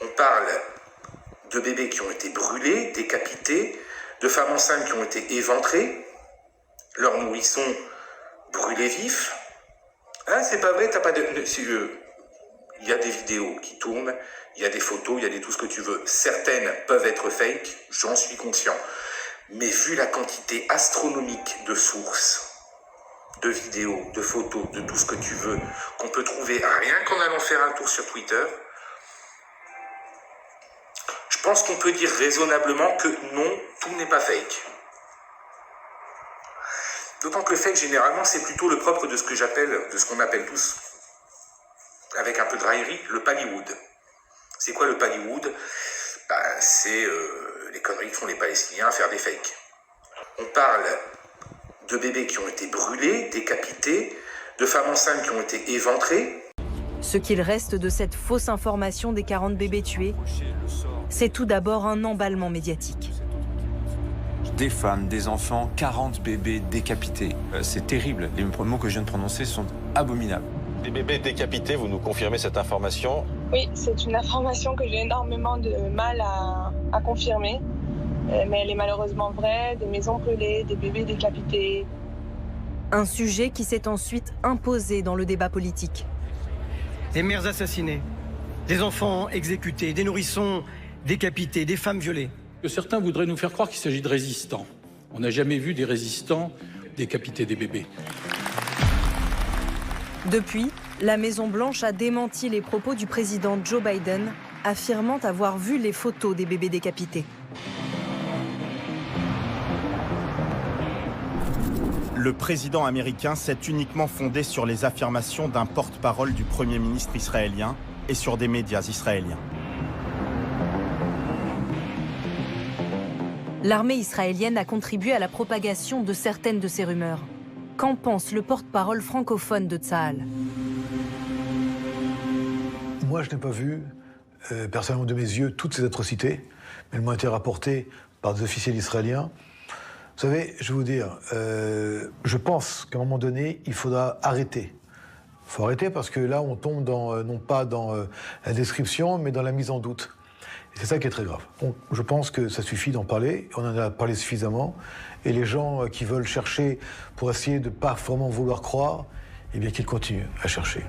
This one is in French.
On parle de bébés qui ont été brûlés, décapités, de femmes enceintes qui ont été éventrées, leurs nourrissons brûlés vifs. Ah, c'est pas vrai, t'as pas de... Il y a des vidéos qui tournent, il y a des photos, il y a tout ce que tu veux. Certaines peuvent être fake, j'en suis conscient. Mais vu la quantité astronomique de sources, de vidéos, de photos, de tout ce que tu veux, qu'on peut trouver rien qu'en allant faire un tour sur Twitter, je pense qu'on peut dire raisonnablement que non, tout n'est pas fake. D'autant que le fake, généralement, c'est plutôt le propre de ce qu'on appelle tous, avec un peu de raillerie, le Pallywood. C'est quoi le Pallywood? C'est les conneries que font les Palestiniens à faire des fakes. On parle de bébés qui ont été brûlés, décapités, de femmes enceintes qui ont été éventrées. Ce qu'il reste de cette fausse information des 40 bébés tués, c'est tout d'abord un emballement médiatique. Des femmes, des enfants, 40 bébés décapités. C'est terrible. Les mots que je viens de prononcer sont abominables. Des bébés décapités, vous nous confirmez cette information? Oui, c'est une information que j'ai énormément de mal à confirmer. Mais elle est malheureusement vraie, des maisons brûlées, des bébés décapités. Un sujet qui s'est ensuite imposé dans le débat politique. Des mères assassinées, des enfants exécutés, des nourrissons décapités, des femmes violées. Certains voudraient nous faire croire qu'il s'agit de résistants. On n'a jamais vu des résistants décapiter des bébés. Depuis, la Maison-Blanche a démenti les propos du président Joe Biden, affirmant avoir vu les photos des bébés décapités. Le président américain s'est uniquement fondé sur les affirmations d'un porte-parole du Premier ministre israélien et sur des médias israéliens. L'armée israélienne a contribué à la propagation de certaines de ces rumeurs. Qu'en pense le porte-parole francophone de Tsahal? Moi, je n'ai pas vu, personnellement de mes yeux, toutes ces atrocités, mais elles m'ont été rapportées par des officiels israéliens. Vous savez, je vais vous dire, je pense qu'à un moment donné, il faudra arrêter. Il faut arrêter parce que là, on tombe non pas dans la description, mais dans la mise en doute. Et c'est ça qui est très grave. Donc, je pense que ça suffit d'en parler, on en a parlé suffisamment, et les gens qui veulent chercher pour essayer de ne pas vraiment vouloir croire, eh bien qu'ils continuent à chercher.